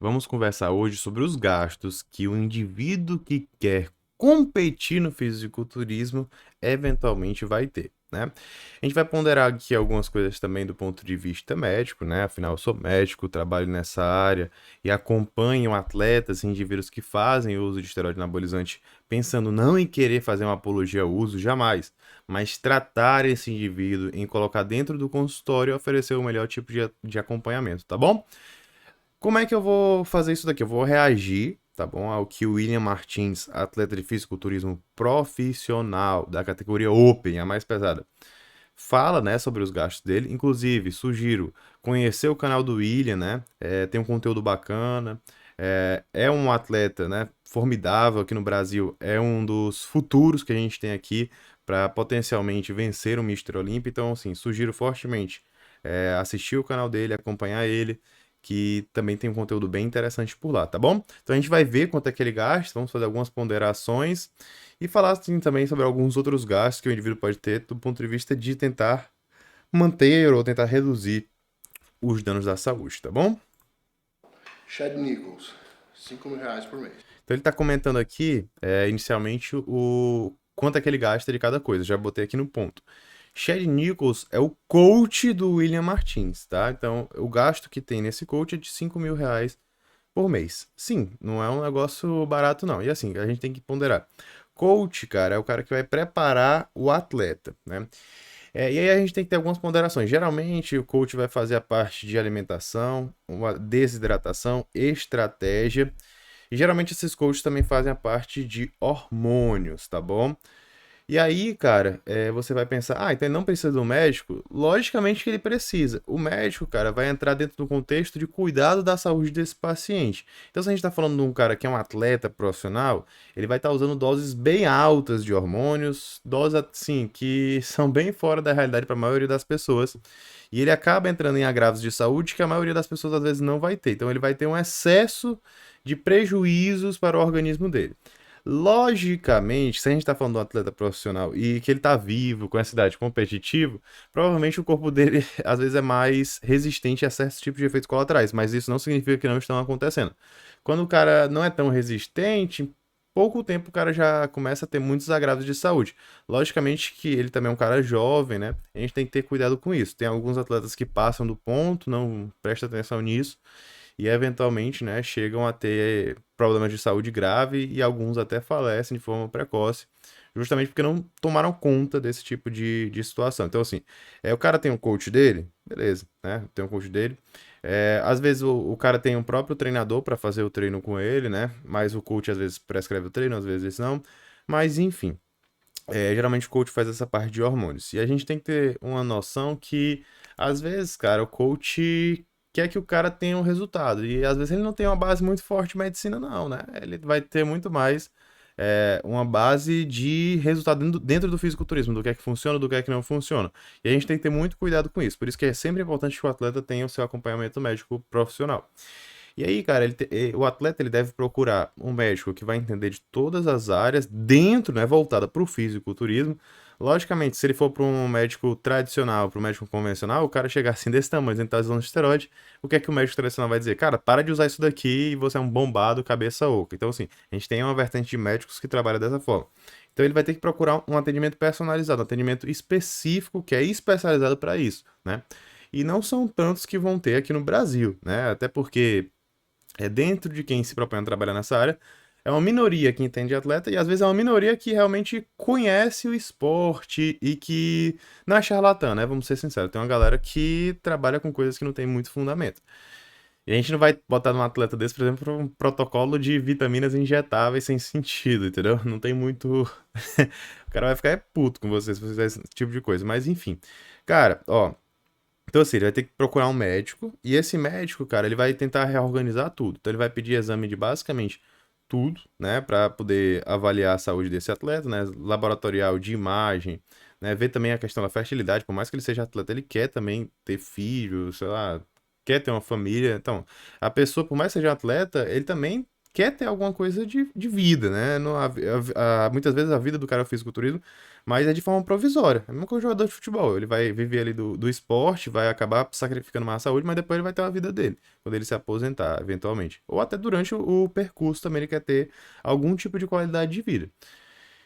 Vamos conversar hoje sobre os gastos que o indivíduo que quer competir no fisiculturismo eventualmente vai ter, né? A gente vai ponderar aqui algumas coisas também do ponto de vista médico, né? Afinal, eu sou médico, trabalho nessa área e acompanho atletas e indivíduos que fazem uso de esteroide anabolizante pensando não em querer fazer uma apologia ao uso, jamais, mas tratar esse indivíduo, em colocar dentro do consultório e oferecer o melhor tipo de acompanhamento, tá bom? Como é que eu vou fazer isso daqui? Eu vou reagir, tá bom, ao que o William Martins, atleta de fisiculturismo profissional da categoria Open, a mais pesada, fala, né, sobre os gastos dele. Inclusive, sugiro conhecer o canal do William, né? Tem um conteúdo bacana. É um atleta, né, formidável aqui no Brasil. É um dos futuros que a gente tem aqui para potencialmente vencer o Mister Olímpia. Então, assim, sugiro fortemente assistir o canal dele, acompanhar ele, que também tem um conteúdo bem interessante por lá, tá bom? Então a gente vai ver quanto é que ele gasta, vamos fazer algumas ponderações e falar assim, também sobre alguns outros gastos que o indivíduo pode ter do ponto de vista de tentar manter ou tentar reduzir os danos da saúde, tá bom? Chad Nichols, R$ 5.000 por mês. Então ele está comentando aqui, inicialmente, o quanto é que ele gasta de cada coisa. Já botei aqui no ponto. Chad Nichols é o coach do William Martins, tá? Então, o gasto que tem nesse coach é de R$ 5.000 por mês. Sim, não é um negócio barato, não. E assim, a gente tem que ponderar. Coach, cara, é o cara que vai preparar o atleta, né? E aí a gente tem que ter algumas ponderações. Geralmente, o coach vai fazer a parte de alimentação, uma desidratação, estratégia. E geralmente esses coaches também fazem a parte de hormônios, tá bom? E aí, cara, você vai pensar, então ele não precisa do médico? Logicamente que ele precisa. O médico, cara, vai entrar dentro do contexto de cuidado da saúde desse paciente. Então, se a gente está falando de um cara que é um atleta profissional, ele vai estar usando doses bem altas de hormônios, doses, assim, que são bem fora da realidade para a maioria das pessoas. E ele acaba entrando em agravos de saúde que a maioria das pessoas às vezes não vai ter. Então, ele vai ter um excesso de prejuízos para o organismo dele. Logicamente, se a gente está falando de um atleta profissional e que ele está vivo, com essa idade competitiva, provavelmente o corpo dele às vezes é mais resistente a certos tipos de efeitos colaterais, mas isso não significa que não estão acontecendo. Quando o cara não é tão resistente, em pouco tempo o cara já começa a ter muitos agravos de saúde. Logicamente que ele também é um cara jovem, né? A gente tem que ter cuidado com isso. Tem alguns atletas que passam do ponto, não presta atenção nisso e eventualmente, né, chegam a ter problemas de saúde grave e alguns até falecem de forma precoce, justamente porque não tomaram conta desse tipo de situação. Então, assim, o cara tem um coach dele, beleza, né? Tem um coach dele. Às vezes o cara tem um próprio treinador para fazer o treino com ele, né? Mas o coach às vezes prescreve o treino, às vezes não. Mas enfim, geralmente o coach faz essa parte de hormônios. E a gente tem que ter uma noção que, às vezes, cara, o coach quer que o cara tenha um resultado. E às vezes ele não tem uma base muito forte de medicina, não, né? Ele vai ter muito mais uma base de resultado dentro do fisiculturismo, do que é que funciona, do que é que não funciona. E a gente tem que ter muito cuidado com isso. Por isso que é sempre importante que o atleta tenha o seu acompanhamento médico profissional. E aí, cara, o atleta ele deve procurar um médico que vai entender de todas as áreas, dentro, né, voltada para o fisiculturismo. Logicamente, se ele for para um médico tradicional, para um médico convencional, o cara chegar assim desse tamanho, ele tá usando esteroide, o que é que o médico tradicional vai dizer? Cara, para de usar isso daqui e você é um bombado, cabeça oca. Então, assim, a gente tem uma vertente de médicos que trabalha dessa forma. Então, ele vai ter que procurar um atendimento personalizado, um atendimento específico, que é especializado para isso, né? E não são tantos que vão ter aqui no Brasil, né? Até porque dentro de quem se propõe a trabalhar nessa área, é uma minoria que entende atleta e às vezes é uma minoria que realmente conhece o esporte e que não é charlatã, né? Vamos ser sinceros. Tem uma galera que trabalha com coisas que não tem muito fundamento. E a gente não vai botar num atleta desse, por exemplo, um protocolo de vitaminas injetáveis sem sentido, entendeu? Não tem muito. O cara vai ficar puto com você se você fizer esse tipo de coisa. Mas enfim. Cara, ó, então, assim, ele vai ter que procurar um médico, e esse médico, cara, ele vai tentar reorganizar tudo. Então, ele vai pedir exame de basicamente tudo, né, para poder avaliar a saúde desse atleta, né, laboratorial de imagem, né, ver também a questão da fertilidade, por mais que ele seja atleta, ele quer também ter filhos, sei lá, quer ter uma família. Então, a pessoa, por mais que seja atleta, ele também quer ter alguma coisa de vida, né? Muitas vezes a vida do cara é o fisiculturismo, mas é de forma provisória. É mesmo que o jogador de futebol. Ele vai viver ali do esporte, vai acabar sacrificando mais a saúde, mas depois ele vai ter a vida dele, quando ele se aposentar, eventualmente. Ou até durante o percurso também ele quer ter algum tipo de qualidade de vida.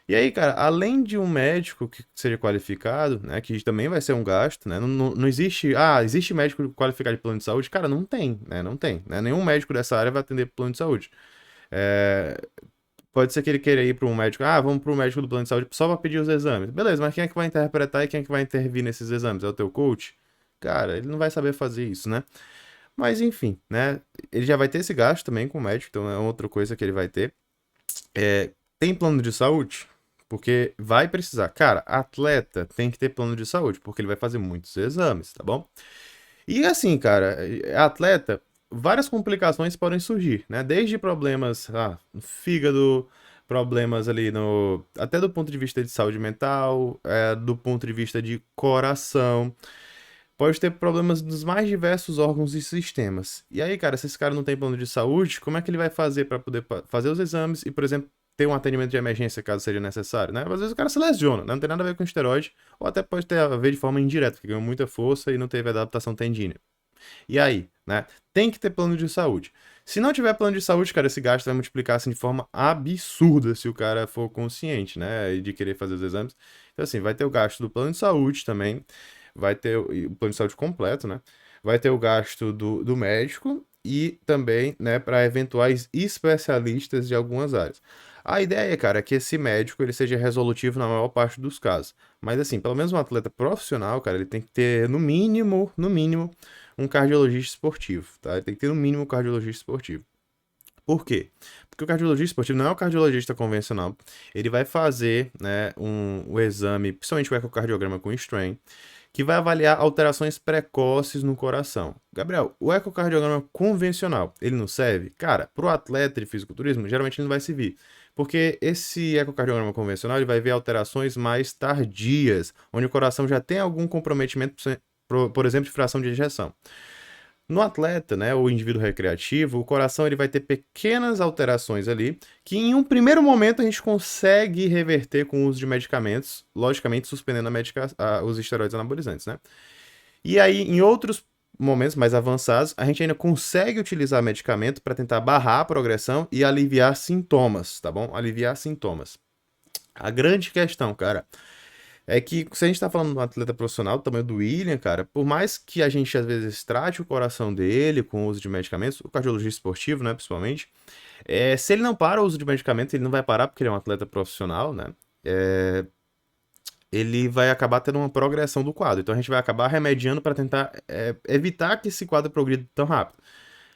E aí, cara, além de um médico que seja qualificado, né, que também vai ser um gasto, né, não existe, existe médico qualificado de plano de saúde? Cara, não tem, né, não tem, né, nenhum médico dessa área vai atender plano de saúde. É, pode ser que ele queira ir para um médico, vamos para um médico do plano de saúde só para pedir os exames. Beleza, mas quem é que vai interpretar e quem é que vai intervir nesses exames? É o teu coach? Cara, ele não vai saber fazer isso, né? Mas enfim, né, ele já vai ter esse gasto também com o médico, então é outra coisa que ele vai ter. Tem plano de saúde? Porque vai precisar. Cara, atleta tem que ter plano de saúde, porque ele vai fazer muitos exames, tá bom? E assim, cara, atleta, várias complicações podem surgir, né? Desde problemas, no fígado, problemas ali no. Até do ponto de vista de saúde mental, do ponto de vista de coração. Pode ter problemas nos mais diversos órgãos e sistemas. E aí, cara, se esse cara não tem plano de saúde, como é que ele vai fazer para poder fazer os exames e, por exemplo, ter um atendimento de emergência caso seja necessário, né? Às vezes o cara se lesiona, né? Não tem nada a ver com esteroide, ou até pode ter a ver de forma indireta, porque ganhou muita força e não teve adaptação tendínea. E aí, né? Tem que ter plano de saúde. Se não tiver plano de saúde, cara, esse gasto vai multiplicar assim de forma absurda se o cara for consciente, né? E de querer fazer os exames. Então, assim, vai ter o gasto do plano de saúde também, vai ter o plano de saúde completo, né? Vai ter o gasto do médico e também, né, para eventuais especialistas de algumas áreas. A ideia, cara, é que esse médico ele seja resolutivo na maior parte dos casos. Mas assim, pelo menos um atleta profissional, cara, ele tem que ter no mínimo, um cardiologista esportivo, tá? Ele tem que ter no mínimo um cardiologista esportivo. Por quê? Porque o cardiologista esportivo não é o cardiologista convencional. Ele vai fazer, né, o exame, principalmente o ecocardiograma com strain, que vai avaliar alterações precoces no coração. Gabriel, o ecocardiograma convencional, ele não serve? Cara, para o atleta de fisiculturismo, geralmente ele não vai servir. Porque esse ecocardiograma convencional, ele vai ver alterações mais tardias, onde o coração já tem algum comprometimento, por exemplo, de fração de ejeção. No atleta, né, o indivíduo recreativo, o coração ele vai ter pequenas alterações ali, que em um primeiro momento a gente consegue reverter com o uso de medicamentos, logicamente suspendendo os esteroides anabolizantes, né? E aí, em outros momentos mais avançados, a gente ainda consegue utilizar medicamento para tentar barrar a progressão e aliviar sintomas, tá bom? Aliviar sintomas. A grande questão, cara, é que se a gente tá falando de um atleta profissional do tamanho do William, cara, por mais que a gente às vezes trate o coração dele com o uso de medicamentos, o cardiologista esportivo, né, principalmente, se ele não para o uso de medicamentos, ele não vai parar porque ele é um atleta profissional, né, ele vai acabar tendo uma progressão do quadro. Então a gente vai acabar remediando para tentar evitar que esse quadro progrida tão rápido.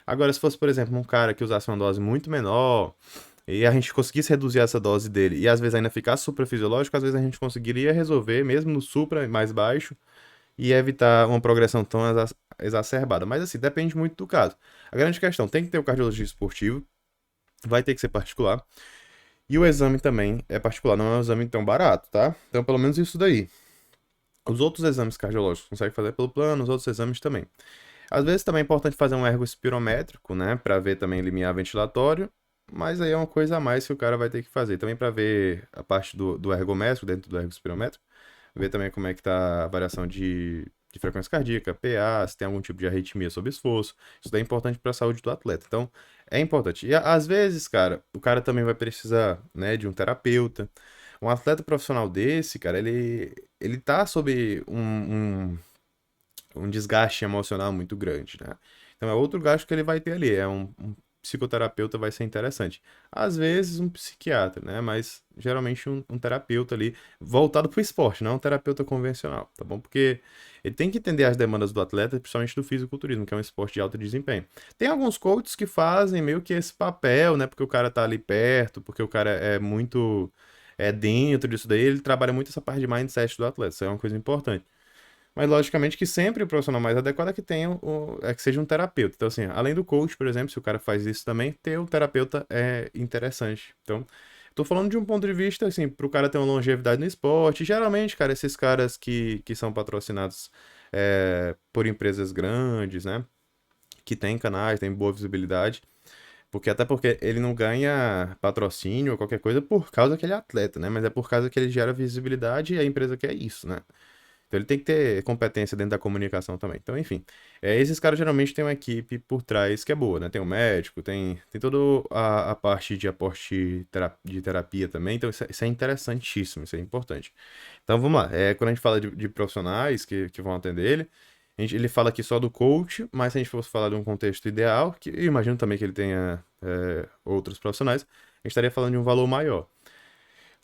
Agora, se fosse, por exemplo, um cara que usasse uma dose muito menor, e a gente conseguisse reduzir essa dose dele e às vezes ainda ficar suprafisiológico, às vezes a gente conseguiria resolver, mesmo no supra mais baixo, e evitar uma progressão tão exacerbada. Mas assim, depende muito do caso. A grande questão, tem que ter o cardiologista esportivo, vai ter que ser particular, e o exame também é particular, não é um exame tão barato, tá? Então, pelo menos isso daí. Os outros exames cardiológicos consegue fazer pelo plano, os outros exames também. Às vezes também é importante fazer um ergo espirométrico, né, para ver também limiar ventilatório, mas aí é uma coisa a mais que o cara vai ter que fazer. Também para ver a parte do ergométrico dentro do ergo espirométrico, ver também como é que tá a variação de frequência cardíaca, PA, se tem algum tipo de arritmia sob esforço. Isso daí é importante para a saúde do atleta. Então, é importante. E às vezes, cara, o cara também vai precisar, né, de um terapeuta. Um atleta profissional desse, cara, ele tá sob um desgaste emocional muito grande, né? Então é outro gasto que ele vai ter ali, um psicoterapeuta vai ser interessante. Às vezes um psiquiatra, né? Mas geralmente um terapeuta ali voltado para o esporte, não um terapeuta convencional, tá bom? Porque ele tem que entender as demandas do atleta, principalmente do fisiculturismo, que é um esporte de alto desempenho. Tem alguns coaches que fazem meio que esse papel, né? Porque o cara tá ali perto, porque o cara é muito dentro disso daí, ele trabalha muito essa parte de mindset do atleta, isso é uma coisa importante. Mas logicamente que sempre o profissional mais adequado é que tenha é que seja um terapeuta. Então, assim, além do coach, por exemplo, se o cara faz isso também, ter um terapeuta é interessante. Então, tô falando de um ponto de vista, assim, pro cara ter uma longevidade no esporte. Geralmente, cara, esses caras que são patrocinados por empresas grandes, né? Que tem canais, tem boa visibilidade. Porque até porque ele não ganha patrocínio ou qualquer coisa por causa que ele é atleta, né? Mas é por causa que ele gera visibilidade e a empresa quer isso, né? Então ele tem que ter competência dentro da comunicação também. Então, enfim, esses caras geralmente têm uma equipe por trás que é boa, né? Tem o médico, tem toda a parte de aporte de terapia também. Então isso é interessantíssimo, isso é importante. Então vamos lá. Quando a gente fala de profissionais que vão atender ele, ele fala aqui só do coach, mas se a gente fosse falar de um contexto ideal, que eu imagino também que ele tenha outros profissionais, a gente estaria falando de um valor maior.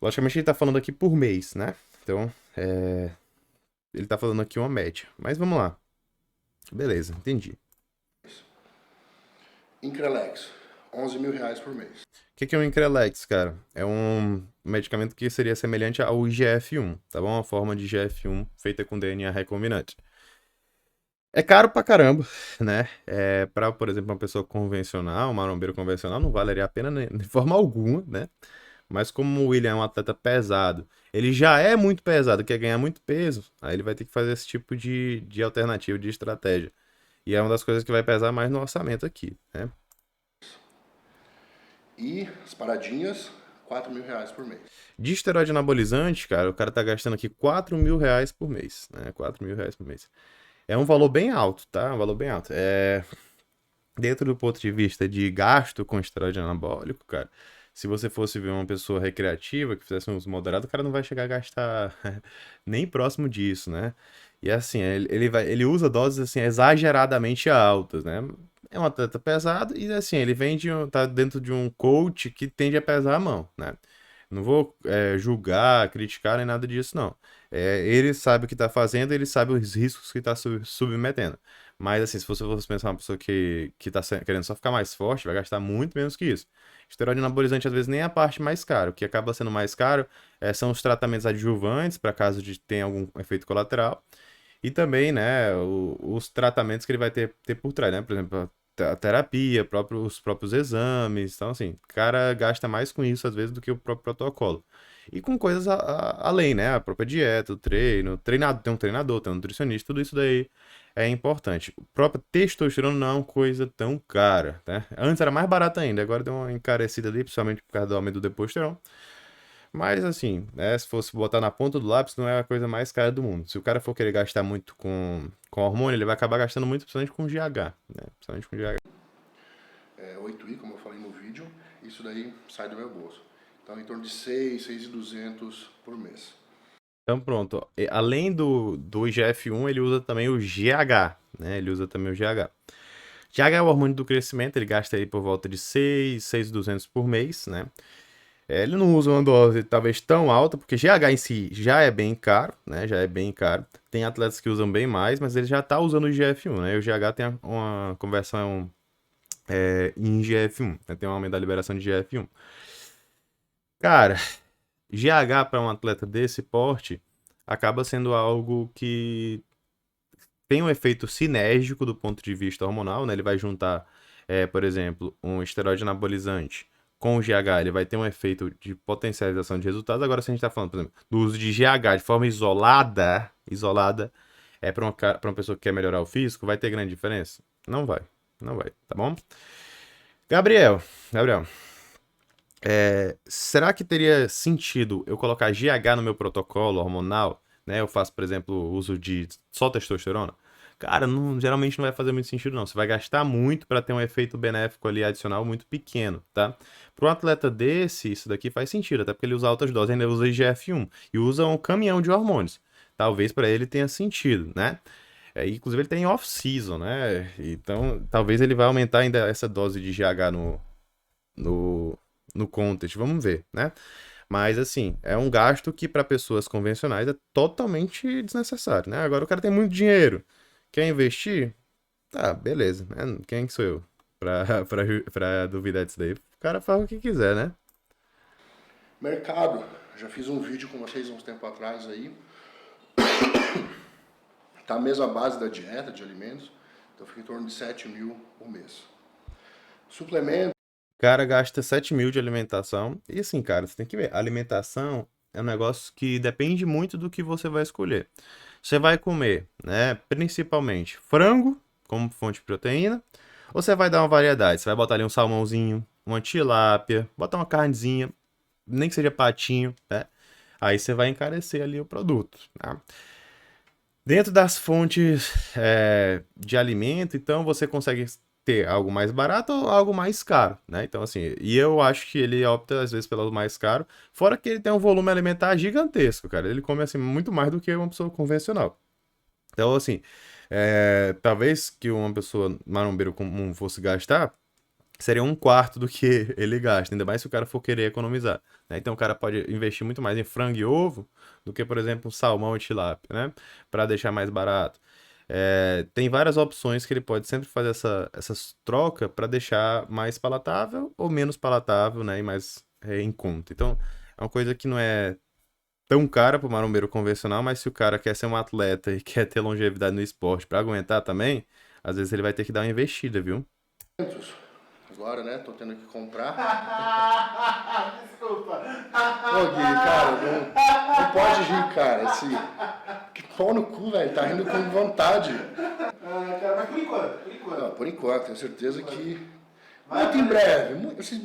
Logicamente, ele está falando aqui por mês, né? Então, ele tá falando aqui uma média. Mas vamos lá. Beleza, entendi. Increlex, 11 mil reais por mês. O que é um Increlex, cara? É um medicamento que seria semelhante ao IGF-1, tá bom? Uma forma de IGF-1 feita com DNA recombinante. É caro pra caramba, né? Pra, por exemplo, uma pessoa convencional, um marombeiro convencional, não valeria a pena de forma alguma, né? Mas como o William é um atleta pesado, ele já é muito pesado, quer ganhar muito peso, aí ele vai ter que fazer esse tipo de alternativa, de estratégia. E é uma das coisas que vai pesar mais no orçamento aqui, né? E as paradinhas, 4 mil reais por mês. De esteroide anabolizante, cara, o cara tá gastando aqui 4 mil reais por mês, né? 4 mil reais por mês. É um valor bem alto, tá? Um valor bem alto. Dentro do ponto de vista de gasto com esteroide anabólico, cara, se você fosse ver uma pessoa recreativa que fizesse um uso moderado, o cara não vai chegar a gastar nem próximo disso, né? E assim, ele usa doses assim exageradamente altas, né? É um atleta pesado e assim, ele tá dentro de um coach que tende a pesar a mão, né? Não vou julgar, criticar nem nada disso, não. Ele sabe o que tá fazendo, ele sabe os riscos que tá submetendo. Mas assim, se você fosse pensar uma pessoa que tá querendo só ficar mais forte, vai gastar muito menos que isso. Esteroide anabolizante, às vezes, nem é a parte mais cara. O que acaba sendo mais caro são os tratamentos adjuvantes, para caso de tenha algum efeito colateral. E também, né, os tratamentos que ele vai ter por trás, né? Por exemplo, a terapia, os próprios exames. Então, assim, o cara gasta mais com isso, às vezes, do que o próprio protocolo. E com coisas além, né? A própria dieta, o tem um treinador, tem um nutricionista, tudo isso daí é importante. O próprio testosterona não é uma coisa tão cara, né? Antes era mais barato ainda, agora deu uma encarecida ali, principalmente por causa do aumento do deposterona. Mas assim, né, se fosse botar na ponta do lápis, não é a coisa mais cara do mundo. Se o cara for querer gastar muito com hormônio, ele vai acabar gastando muito, principalmente com GH, né? Principalmente com GH. 8i, como eu falei no vídeo, isso daí sai do meu bolso. Então, em torno de 6.200 por mês. Então pronto, além do IGF-1, ele usa também o GH, né? Ele usa também o GH. GH é o hormônio do crescimento, ele gasta aí por volta de 6.200 por mês, né? Ele não usa uma dose talvez tão alta, porque GH em si já é bem caro, né? Já é bem caro. Tem atletas que usam bem mais, mas ele já tá usando o IGF-1, né? E o GH tem uma conversão em IGF-1, né? Tem um aumento da liberação de IGF-1. Cara, GH para um atleta desse porte acaba sendo algo que tem um efeito sinérgico do ponto de vista hormonal, né? Ele vai juntar, por exemplo, um esteroide anabolizante com o GH, ele vai ter um efeito de potencialização de resultados. Agora, se a gente está falando, por exemplo, do uso de GH de forma isolada, para uma pessoa que quer melhorar o físico, vai ter grande diferença? Não vai, tá bom? Gabriel, será que teria sentido eu colocar GH no meu protocolo hormonal? Né? Eu faço, por exemplo, uso de só testosterona. Cara, geralmente não vai fazer muito sentido, não. Você vai gastar muito para ter um efeito benéfico ali adicional muito pequeno, tá? Para um atleta desse, isso daqui faz sentido, até porque ele usa altas doses, ainda usa IGF-1 e usa um caminhão de hormônios. Talvez para ele tenha sentido, né? Inclusive ele tem off-season, né? Então talvez ele vai aumentar ainda essa dose de GH no, no contest, vamos ver, né? Mas assim, é um gasto que para pessoas convencionais é totalmente desnecessário, né? Agora o cara tem muito dinheiro, quer investir? Tá, beleza, né? Quem que sou eu pra duvidar disso daí? O cara faz o que quiser, né? Mercado, já fiz um vídeo com vocês uns tempo atrás aí. Tá a mesma base da dieta de alimentos, então fica em torno de 7 mil por mês. Suplemento. O cara gasta 7 mil de alimentação. E assim, cara, você tem que ver. A alimentação é um negócio que depende muito do que você vai escolher. Você vai comer, né? Principalmente frango como fonte de proteína. Ou você vai dar uma variedade, você vai botar ali um salmãozinho, uma tilápia, botar uma carnezinha, nem que seja patinho, né? Aí você vai encarecer ali o produto, né? Dentro das fontes de alimento, então você consegue ter algo mais barato ou algo mais caro, né? Então, assim, e eu acho que ele opta às vezes pelo mais caro, fora que ele tem um volume alimentar gigantesco, cara. Ele come assim muito mais do que uma pessoa convencional. Então, assim, talvez que uma pessoa marombeiro comum fosse gastar, seria um quarto do que ele gasta, ainda mais se o cara for querer economizar, né? Então o cara pode investir muito mais em frango e ovo do que, por exemplo, salmão e tilápia, né? Para deixar mais barato. Tem várias opções que ele pode sempre fazer essas trocas para deixar mais palatável ou menos palatável, né? E mais em conta. Então é uma coisa que não é tão cara para o marombeiro convencional, mas se o cara quer ser um atleta e quer ter longevidade no esporte para aguentar também, às vezes ele vai ter que dar uma investida, viu? Agora, né? Tô tendo que comprar. Desculpa. Ô, Gui, cara, não pode rir, cara. Que pau no cu, velho. Tá rindo com vontade. Cara, mas por enquanto, por enquanto. Não, por enquanto, tenho certeza que muito em breve,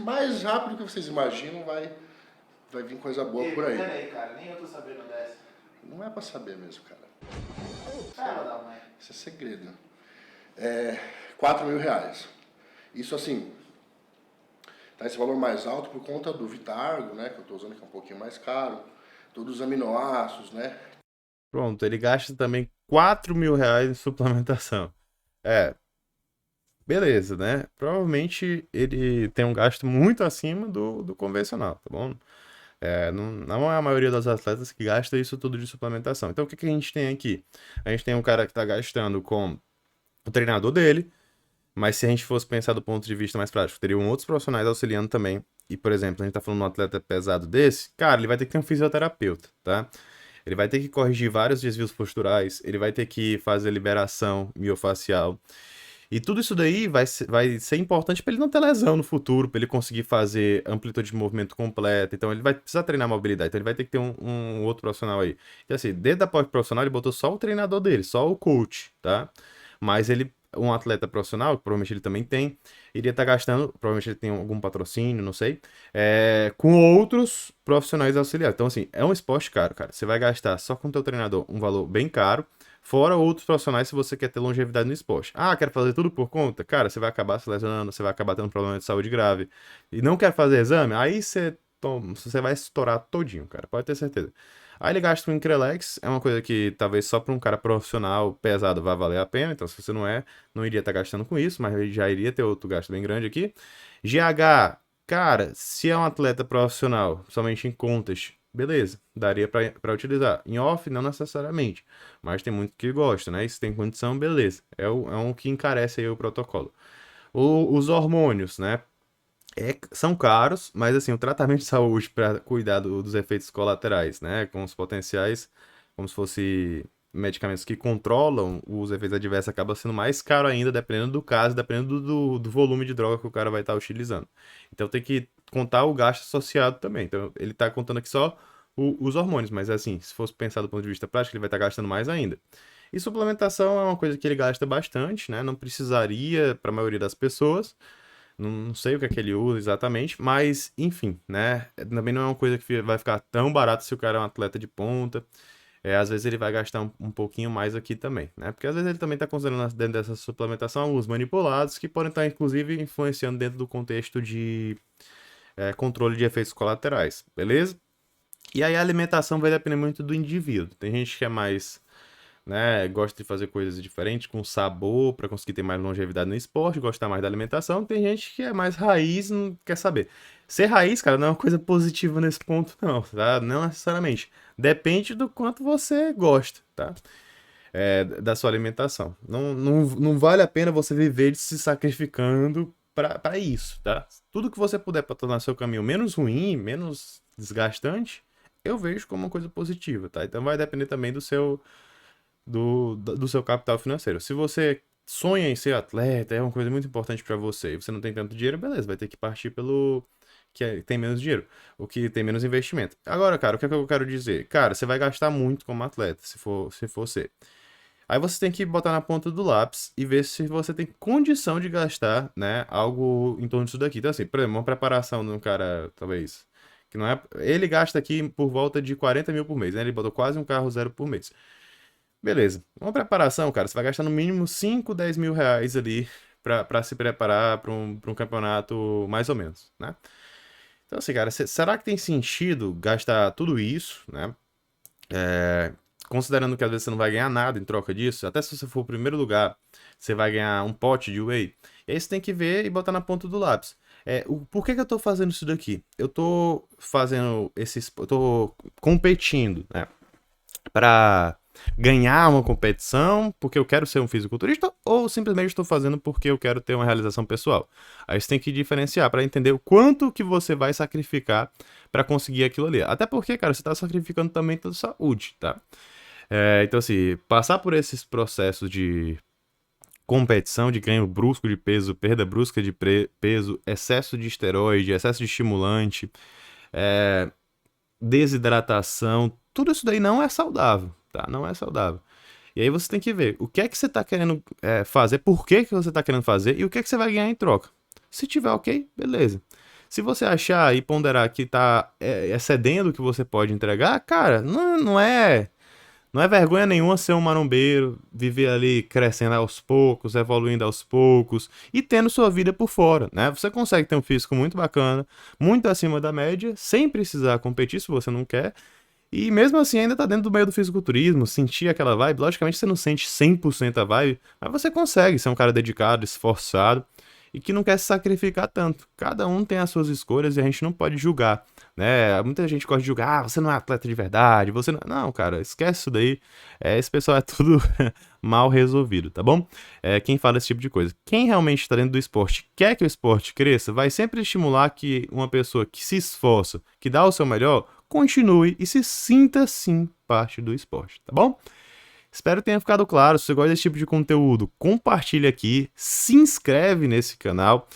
mais rápido que vocês imaginam, vai vir coisa boa por aí. Peraí, cara, nem eu tô sabendo dessa. Não é pra saber mesmo, cara. Fala, da mãe. Isso é segredo. R$ 4.000. Isso assim, tá esse valor mais alto por conta do Vitargo, né? Que eu tô usando que é um pouquinho mais caro. Todos os aminoácidos, né? Pronto, ele gasta também R$ 4.000 em suplementação. É, beleza, né? Provavelmente ele tem um gasto muito acima do convencional, tá bom? Não é a maioria dos atletas que gasta isso tudo de suplementação. Então, o que que a gente tem aqui? A gente tem um cara que está gastando com o treinador dele, mas se a gente fosse pensar do ponto de vista mais prático, teriam outros profissionais auxiliando também. E, por exemplo, a gente tá falando de um atleta pesado desse, cara, ele vai ter que ter um fisioterapeuta, tá? Ele vai ter que corrigir vários desvios posturais, ele vai ter que fazer liberação miofacial. E tudo isso daí vai ser importante para ele não ter lesão no futuro, para ele conseguir fazer amplitude de movimento completa. Então ele vai precisar treinar mobilidade. Então ele vai ter que ter um outro profissional aí. E assim, dentro da parte profissional, ele botou só o treinador dele, só o coach, tá? Mas ele, um atleta profissional, que provavelmente ele também tem, iria estar gastando, provavelmente ele tem algum patrocínio, não sei, com outros profissionais auxiliares. Então, assim, é um esporte caro, cara. Você vai gastar só com o teu treinador um valor bem caro. Fora outros profissionais se você quer ter longevidade no esporte. Ah, quero fazer tudo por conta? Cara, você vai acabar se lesionando, você vai acabar tendo problema de saúde grave. E não quer fazer exame? Aí você vai estourar todinho, cara. Pode ter certeza. Aí ele gasta com Increlex, é uma coisa que talvez só para um cara profissional pesado vai valer a pena. Então, se você não é, não iria estar gastando com isso, mas ele já iria ter outro gasto bem grande aqui. GH, cara, se é um atleta profissional, somente em contas, beleza, daria para utilizar. Em off, não necessariamente, mas tem muito que gosta, né? E se tem condição, beleza. É um que encarece aí o protocolo. Os hormônios, né? São caros, mas assim, o tratamento de saúde para cuidar dos efeitos colaterais, né? Com os potenciais, como se fosse medicamentos que controlam os efeitos adversos, acaba sendo mais caro ainda, dependendo do caso, dependendo do volume de droga que o cara vai estar utilizando. Então tem que contar o gasto associado também. Então ele está contando aqui só os hormônios, mas assim, se fosse pensar do ponto de vista prático, ele vai estar gastando mais ainda. E suplementação é uma coisa que ele gasta bastante, né? Não precisaria para a maioria das pessoas. Não sei o que é que ele usa exatamente, mas enfim, né? Também não é uma coisa que vai ficar tão barato se o cara é um atleta de ponta. Às vezes ele vai gastar um pouquinho mais aqui também, né? Porque às vezes ele também está considerando dentro dessa suplementação alguns manipulados que podem estar, inclusive, influenciando dentro do contexto de controle de efeitos colaterais, beleza? E aí a alimentação vai depender muito do indivíduo. Tem gente que é mais, né, gosta de fazer coisas diferentes, com sabor, para conseguir ter mais longevidade no esporte, gostar mais da alimentação. Tem gente que é mais raiz, não quer saber. Ser raiz, cara, não é uma coisa positiva nesse ponto, não, tá? Não necessariamente. Depende do quanto você gosta, tá? Da sua alimentação. Não vale a pena você viver se sacrificando para isso, tá? Tudo que você puder para tornar seu caminho menos ruim, menos desgastante, eu vejo como uma coisa positiva, tá? Então vai depender também do seu capital financeiro. Se você sonha em ser atleta, é uma coisa muito importante para você, e você não tem tanto dinheiro, beleza, vai ter que partir pelo tem menos dinheiro, o que tem menos investimento. Agora, cara, o que é que eu quero dizer? Cara, você vai gastar muito como atleta, se for ser. Aí você tem que botar na ponta do lápis e ver se você tem condição de gastar, né, algo em torno disso daqui. Então, assim, por exemplo, uma preparação de um cara, talvez, que não é... Ele gasta aqui por volta de 40 mil por mês, né? Ele botou quase um carro zero por mês. Beleza. Uma preparação, cara, você vai gastar no mínimo 5, 10 mil reais ali pra se preparar pra um campeonato mais ou menos, né? Então, assim, cara, será que tem sentido gastar tudo isso, né? Considerando que às vezes você não vai ganhar nada em troca disso, até se você for o primeiro lugar, você vai ganhar um pote de whey. E aí você tem que ver e botar na ponta do lápis. Por que que eu tô fazendo isso daqui? Eu tô fazendo esses. Eu tô competindo, né? Pra ganhar uma competição, porque eu quero ser um fisiculturista, ou simplesmente estou fazendo porque eu quero ter uma realização pessoal. Aí você tem que diferenciar para entender o quanto que você vai sacrificar para conseguir aquilo ali. Até porque, cara, você está sacrificando também toda a saúde, tá? Então, assim, passar por esses processos de competição, de ganho brusco de peso, perda brusca de peso, excesso de esteroide, excesso de estimulante, desidratação, tudo isso daí não é saudável, tá? Não é saudável. E aí você tem que ver o que é que você está querendo fazer, por que que você está querendo fazer e o que é que você vai ganhar em troca. Se tiver ok, beleza. Se você achar e ponderar que está excedendo o que você pode entregar, cara, não é vergonha nenhuma ser um marombeiro, viver ali crescendo aos poucos, evoluindo aos poucos e tendo sua vida por fora, né? Você consegue ter um físico muito bacana, muito acima da média, sem precisar competir se você não quer. E mesmo assim ainda tá dentro do meio do fisiculturismo, sentir aquela vibe. Logicamente você não sente 100% a vibe, mas você consegue ser um cara dedicado, esforçado e que não quer se sacrificar tanto. Cada um tem as suas escolhas e a gente não pode julgar, né? Muita gente gosta de julgar, você não é atleta de verdade, você não... Não, cara, esquece isso daí. Esse pessoal é tudo mal resolvido, tá bom? Quem fala esse tipo de coisa. Quem realmente está dentro do esporte, quer que o esporte cresça, vai sempre estimular que uma pessoa que se esforça, que dá o seu melhor, continue e se sinta sim parte do esporte, tá bom? Espero que tenha ficado claro. Se você gosta desse tipo de conteúdo, compartilha aqui, se inscreve nesse canal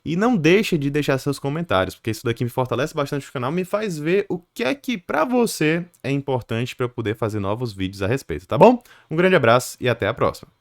e não deixa de deixar seus comentários, porque isso daqui me fortalece bastante o canal, me faz ver o que é que pra você é importante para eu poder fazer novos vídeos a respeito, tá bom? Um grande abraço e até a próxima.